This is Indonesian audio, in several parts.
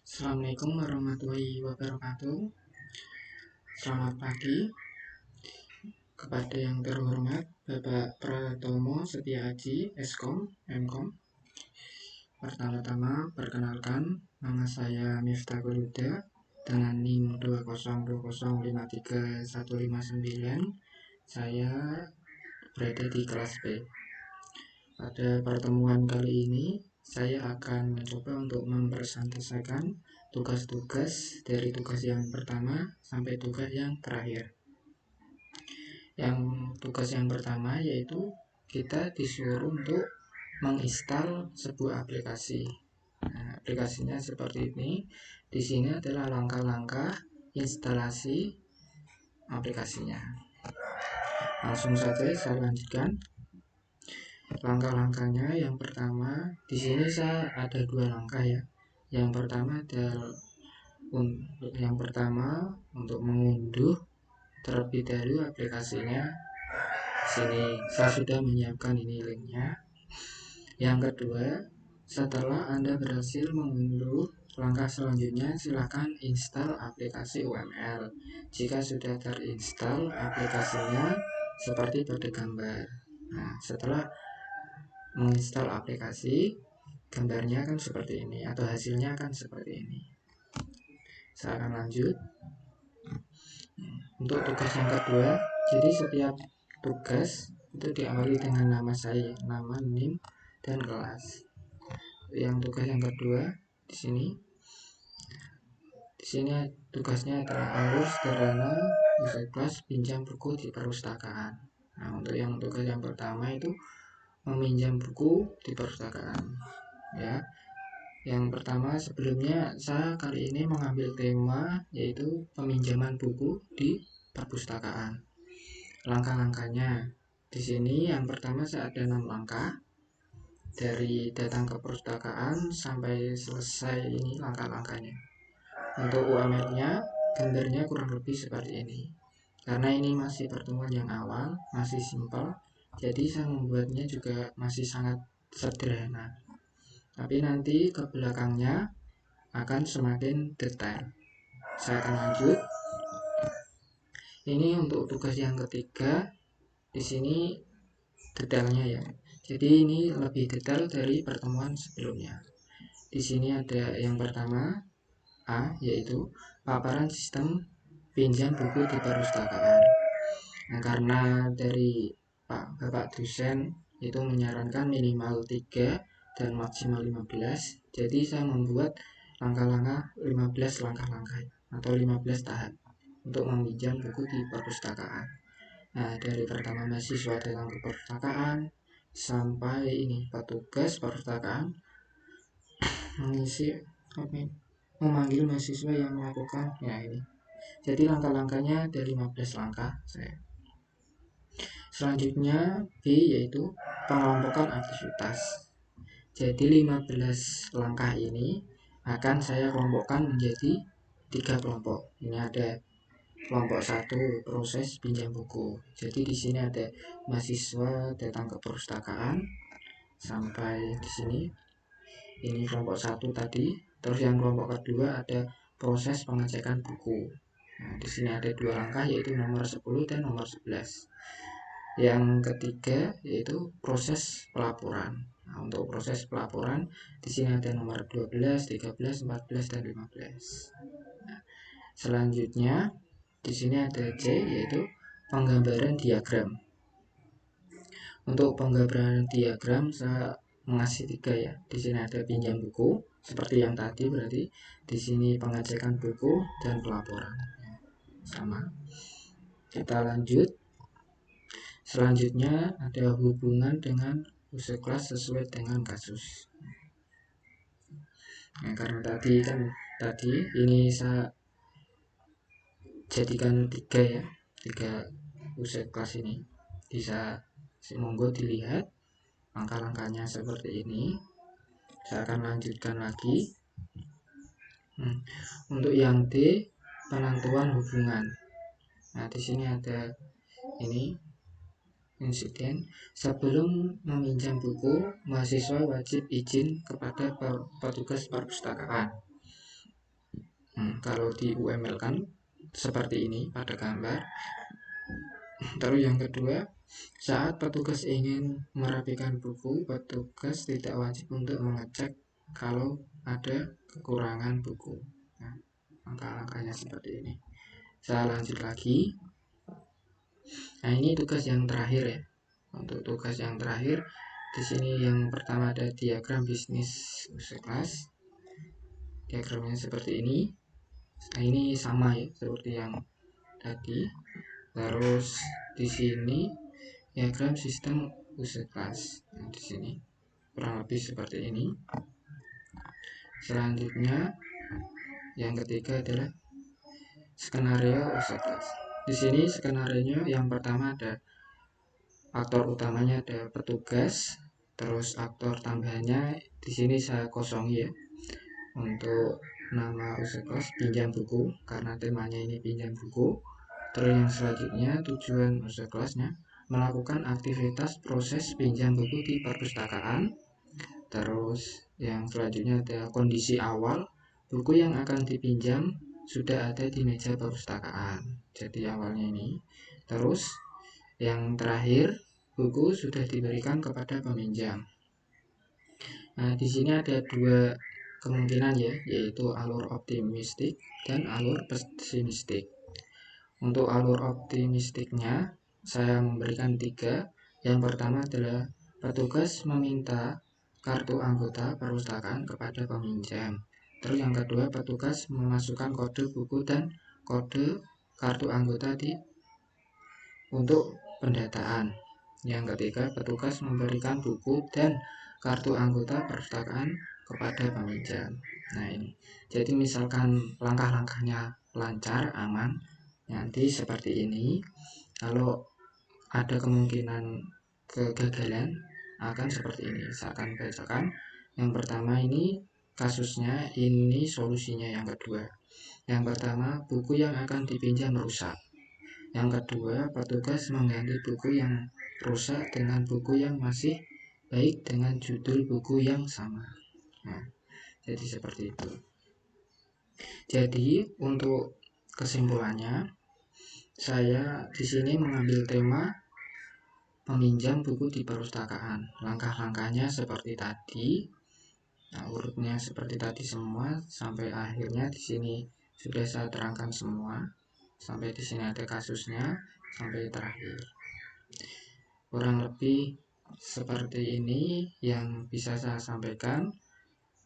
Assalamualaikum warahmatullahi wabarakatuh. Selamat pagi kepada yang terhormat Bapak Pratomo Setiaji, Eskom, Mkom. Pertama-tama perkenalkan, nama saya Miftahul Huda dengan NIM 20050535159. Saya berada di kelas B. Pada pertemuan kali ini, saya akan mencoba untuk mempresentasikan tugas-tugas dari tugas yang pertama sampai tugas yang terakhir. Yang tugas yang pertama yaitu kita disuruh untuk menginstal sebuah aplikasi. Nah, aplikasinya seperti ini. Di sini adalah langkah-langkah instalasi aplikasinya. Langsung saja saya lanjutkan. Langkah-langkahnya yang pertama, di sini saya ada dua langkah ya. Yang pertama untuk mengunduh terlebih dahulu aplikasinya. Di sini saya sudah menyiapkan ini linknya. Yang kedua, setelah Anda berhasil mengunduh, langkah selanjutnya silakan install aplikasi UML. Jika sudah terinstall aplikasinya seperti pada gambar. Nah, setelah menginstal aplikasi, gambarnya akan seperti ini atau hasilnya akan seperti ini. Saya akan lanjut untuk tugas yang kedua. Jadi setiap tugas itu diawali dengan nama saya, nama, NIM, dan kelas. Yang tugas yang kedua di sini tugasnya adalah alur sederhana usai kelas pinjam buku di perpustakaan. Nah, untuk yang tugas yang pertama itu meminjam buku di perpustakaan ya. Yang pertama, sebelumnya saya kali ini mengambil tema yaitu peminjaman buku di perpustakaan. Langkah-langkahnya di sini yang pertama saya ada 6 langkah dari datang ke perpustakaan sampai selesai. Ini langkah-langkahnya. Untuk UML-nya gambarnya kurang lebih seperti ini. Karena ini masih pertemuan yang awal, masih simpel, jadi saya membuatnya juga masih sangat sederhana. Tapi nanti ke belakangnya akan semakin detail. Saya akan lanjut. Ini untuk tugas yang ketiga. Di sini detailnya ya. Jadi ini lebih detail dari pertemuan sebelumnya. Di sini ada yang pertama A, yaitu paparan sistem pinjam buku di perpustakaan. Nah, karena dari Bapak dosen itu menyarankan minimal 3 dan maksimal 15, jadi saya membuat langkah-langkah 15 langkah-langkah atau 15 tahap untuk meminjam buku di perpustakaan. Nah, dari pertama mahasiswa datang ke perpustakaan sampai ini petugas perpustakaan memanggil mahasiswa yang melakukan ya ini. Jadi langkah-langkahnya ada 15 langkah saya. Selanjutnya B, yaitu pengelompokan aktivitas. Jadi 15 langkah ini akan saya kelompokkan menjadi 3 kelompok. Ini ada kelompok 1 proses pinjam buku. Jadi di sini ada mahasiswa datang ke perpustakaan sampai di sini. Ini kelompok 1 tadi. Terus yang kelompok kedua ada proses pengecekan buku. Nah, di sini ada 2 langkah yaitu nomor 10 dan nomor 11. Yang ketiga yaitu proses pelaporan. Nah, untuk proses pelaporan di sini ada nomor 12, 13, 14 dan 15. Nah, selanjutnya di sini ada C, yaitu penggambaran diagram. Untuk penggambaran diagram saya mengasih 3 ya. Di sini ada pinjam buku seperti yang tadi, berarti di sini pengecekan buku dan pelaporan. Sama. Kita lanjut. Selanjutnya ada hubungan dengan user kelas sesuai dengan kasus. Nah, karena tadi ini saya jadikan 3 ya, 3 user kelas ini. Bisa monggo dilihat langkah-langkahnya seperti ini. Saya akan lanjutkan lagi. Untuk yang D, penentuan hubungan. Nah, di sini ada ini insiden. Sebelum meminjam buku, mahasiswa wajib izin kepada petugas perpustakaan. Kalau di UML kan seperti ini pada gambar. Terus yang kedua, saat petugas ingin merapikan buku, petugas tidak wajib untuk mengecek kalau ada kekurangan buku. Nah, langkah-langkahnya seperti ini. Saya lanjut lagi. Nah, ini tugas yang terakhir ya. Untuk tugas yang terakhir, di sini yang pertama ada diagram bisnis user kelas. Diagramnya seperti ini. Nah, ini sama ya seperti yang tadi. Terus di sini diagram sistem user kelas. Nah, di sini kurang lebih seperti ini. Selanjutnya yang ketiga adalah skenario user kelas. Di sini skenario yang pertama ada aktor utamanya ada petugas, terus aktor tambahannya di sini saya kosongi ya. Untuk nama user kelas pinjam buku karena temanya ini pinjam buku. Terus yang selanjutnya tujuan user kelasnya melakukan aktivitas proses pinjam buku di perpustakaan. Terus yang selanjutnya ada kondisi awal buku yang akan dipinjam sudah ada di meja perpustakaan. Jadi awalnya ini. Terus yang terakhir buku sudah diberikan kepada peminjam. Nah, di sini ada dua kemungkinan ya, yaitu alur optimistik dan alur pesimistik. Untuk alur optimistiknya saya memberikan 3. Yang pertama adalah petugas meminta kartu anggota perpustakaan kepada peminjam. Terus yang kedua, petugas memasukkan kode buku dan kode kartu anggota untuk pendataan. Yang ketiga, petugas memberikan buku dan kartu anggota perpustakaan kepada peminjam. Nah, ini. Jadi misalkan langkah-langkahnya lancar, aman, nanti seperti ini. Kalau ada kemungkinan kegagalan akan seperti ini. Saya akan bacakan. Yang pertama ini kasusnya, ini solusinya yang kedua. Yang pertama, buku yang akan dipinjam rusak. Yang kedua, petugas mengganti buku yang rusak dengan buku yang masih baik dengan judul buku yang sama. Nah, jadi seperti itu. Jadi untuk kesimpulannya, saya di sini mengambil tema peminjam buku di perpustakaan. Langkah-langkahnya seperti tadi. Nah, urutnya seperti tadi semua sampai akhirnya di sini sudah saya terangkan semua. Sampai di sini ada kasusnya sampai terakhir. Kurang lebih seperti ini yang bisa saya sampaikan.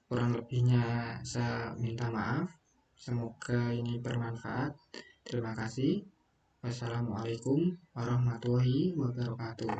Kurang lebihnya saya minta maaf. Semoga ini bermanfaat. Terima kasih. Wassalamualaikum warahmatullahi wabarakatuh.